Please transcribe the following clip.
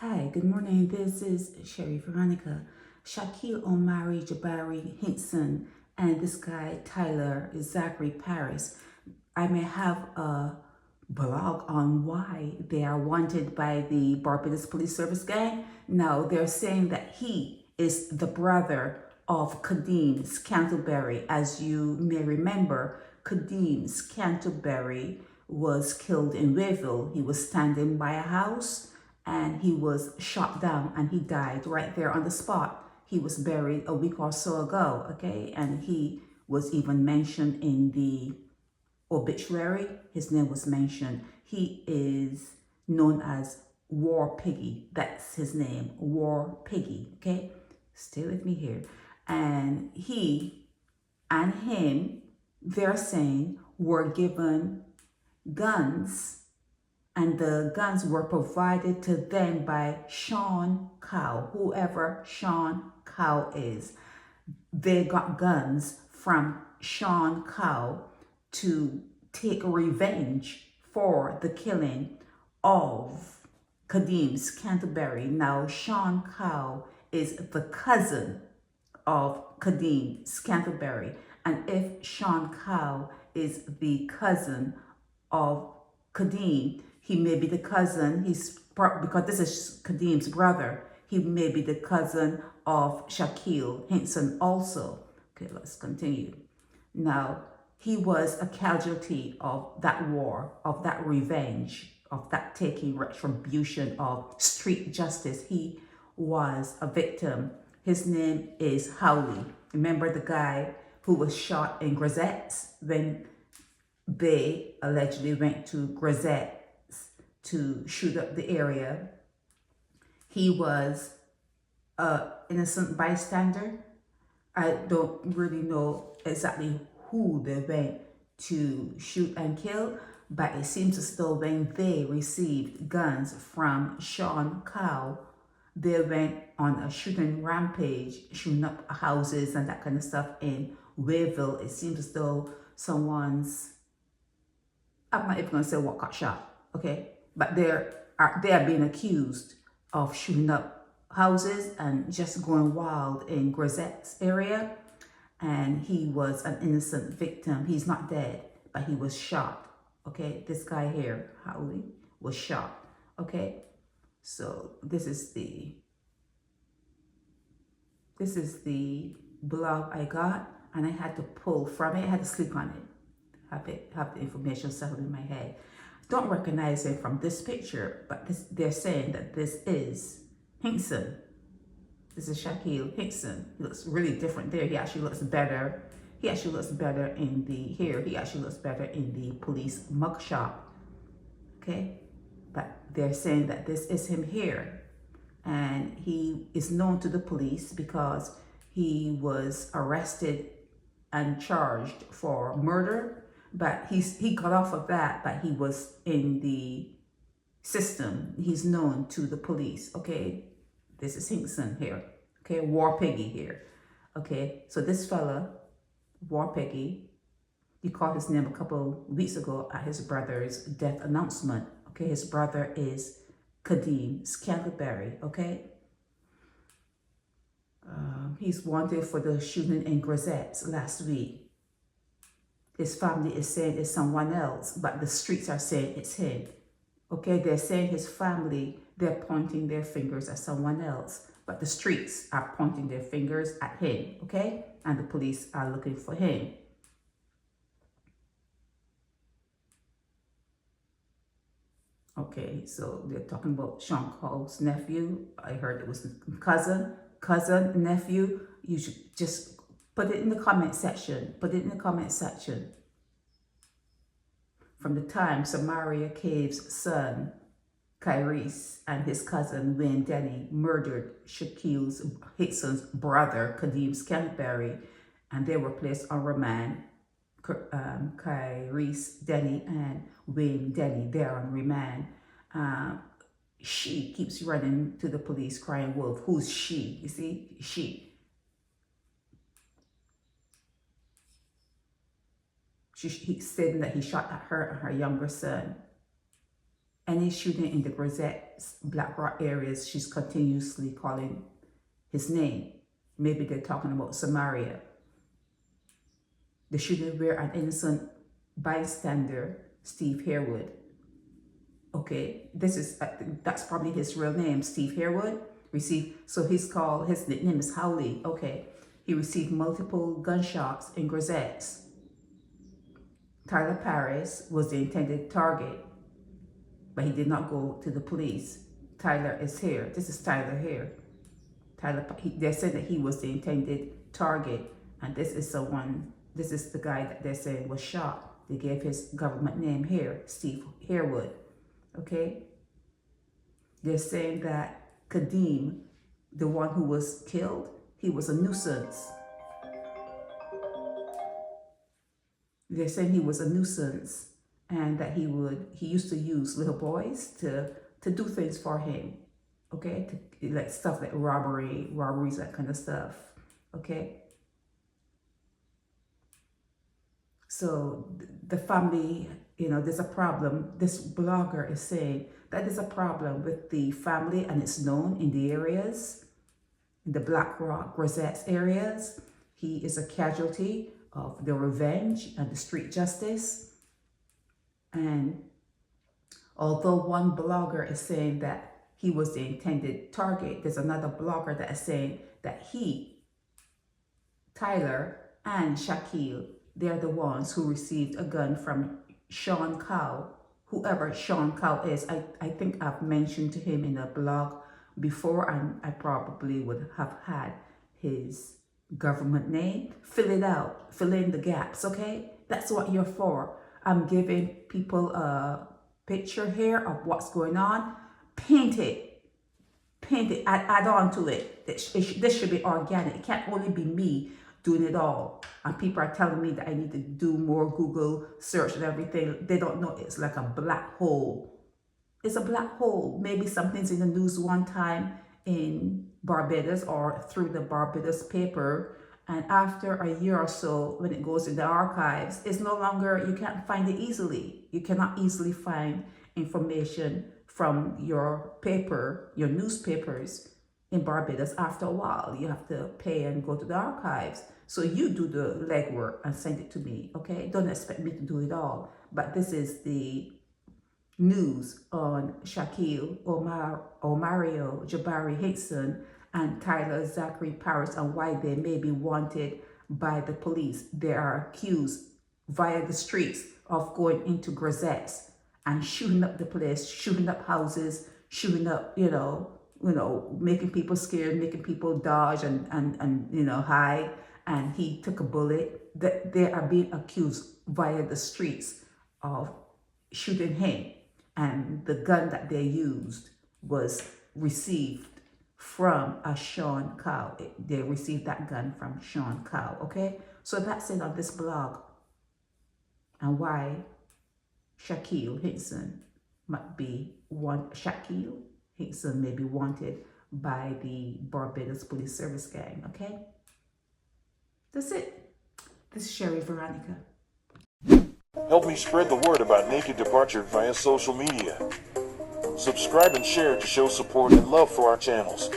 Hi, good morning. This is Sherry Veronica. Shaquille Omari Jabari Hinson and this guy Tyler Zachary Parris. I may have a blog on why they are wanted by the Barbados Police Service gang. Now they're saying that he is the brother of Kadeem Scantlebury. As you may remember, Kadeem Scantlebury was killed in Wayville. He was standing by a house and he was shot down and he died right there on the spot. He was buried a week or so ago, okay? And he was even mentioned in the obituary. His name was mentioned. He is known as War Piggy. That's his name, War Piggy, okay? Stay with me here. And he and him, they're saying, were given guns, and the guns were provided to them by Shawn Cow, whoever Shawn Cow is. They got guns from Shawn Cow to take revenge for the killing of Kadeem Scantlebury. Now, Shawn Cow is the cousin of Kadeem Scantlebury. And if Shawn Cow is the cousin of Kadeem, he may be the cousin, because this is Kadeem's brother, he may be the cousin of Shaquille Hinkson also. Okay, let's continue. Now, he was a casualty of that war, of that revenge, of that taking retribution of street justice. He was a victim. His name is Howley. Remember the guy who was shot in Grazettes when they allegedly went to Grazettes to shoot up the area? He was an innocent bystander. I don't really know exactly who they went to shoot and kill, but it seems as though when they received guns from Shawn Cow, they went on a shooting rampage, shooting up houses and that kind of stuff in Wayville. It seems as though I'm not even going to say what got shot, okay? But they are being accused of shooting up houses and just going wild in Grazette's area. And he was an innocent victim. He's not dead, but he was shot, okay? This guy here, Howley, was shot, okay? So this is the blog I got, and I had to pull from it. I had to sleep on it, have the information settled in my head. Don't recognize him from this picture, but they're saying that this is Hinson. This is Shaquille Hinkson. He looks really different there. He actually looks better. He actually looks better in the hair. He actually looks better in the police mugshot. Okay? But they're saying that this is him here. And he is known to the police because he was arrested and charged for murder. But he got off of that, but he was in the system. He's known to the police, okay? This is Hinkson here, okay? War Piggy here, okay? So this fella, War Piggy, he called his name a couple weeks ago at his brother's death announcement, okay? His brother is Kadeem Scantlebury, okay? He's wanted for the shooting in Grazettes last week. His family is saying it's someone else, but the streets are saying it's him. Okay, they're saying his family, they're pointing their fingers at someone else, but the streets are pointing their fingers at him, okay? And the police are looking for him. Okay, so they're talking about Shawn Cow's nephew. I heard it was cousin, nephew. You should just put it in the comment section. Put it in the comment section. From the time Samaria Cave's son, Kyrese, and his cousin, Wayne Denny, murdered Shaquille's Hickson's brother, Kadeem Scantlebury, and they were placed on remand. Kyrese Denny and Wayne Denny, they're on remand. She keeps running to the police crying wolf. Who's she? You see? She. He's stating that he shot at her and her younger son. any shooting in the Grazettes, Black Rock areas, she's continuously calling his name. Maybe they're talking about Samaria. The shooting were an innocent bystander, Steve Harewood. Okay, that's probably his real name, Steve Harewood. So his nickname is Howley. Okay, he received multiple gunshots in Grazettes. Tyler Parris was the intended target, but he did not go to the police. Tyler is here. This is Tyler here. They said that he was the intended target, and this is the guy that they're saying was shot. They gave his government name here, Steve Harewood. Okay? They're saying that Kadeem, the one who was killed, he was a nuisance. They're saying he was a nuisance, and that he used to use little boys to do things for him. Okay? Like stuff like robberies, that kind of stuff. Okay? So the family, there's a problem. This blogger is saying that there's a problem with the family, and it's known in the areas, in the Black Rock, Grazettes areas. He is a casualty of the revenge and the street justice. And although one blogger is saying that he was the intended target, there's another blogger that is saying that Tyler and Shaquille, they're the ones who received a gun from Shawn Cow, whoever Shawn Cow is. I think I've mentioned to him in a blog before, and I probably would have had his government name. Fill it out, fill in the gaps, okay? That's what you're for. I'm giving people a picture here of what's going on. Paint it, add on to it. This should be organic. It can't only be me doing it all. And people are telling me that I need to do more Google search and everything. They don't know it's like a black hole. It's a black hole. Maybe something's in the news one time in Barbados or through the Barbados paper, and after a year or so, when it goes in the archives, it's no longer, you can't find it easily. You cannot easily find information from your paper, your newspapers in Barbados. After a while, you have to pay and go to the archives. So you do the legwork and send it to me, okay? Don't expect me to do it all. But this is the news on Shaquille, Omario, Jabari Hinson, and Tyler Zachary Parris, and why they may be wanted by the police. They are accused via the streets of going into Grazettes and shooting up the place, shooting up houses, shooting up, making people scared, making people dodge and hide. And he took a bullet. They are being accused via the streets of shooting him. And the gun that they used was received from a Shawn Cow. They received that gun from Shawn Cow, okay? So that's it on this blog. And why Shaquille Hinson might be Shaquille Hinson may be wanted by the Barbados Police Service gang, okay? That's it. This is Sherry Veronica. Help me spread the word about Naked Departure via social media. Subscribe and share to show support and love for our channels.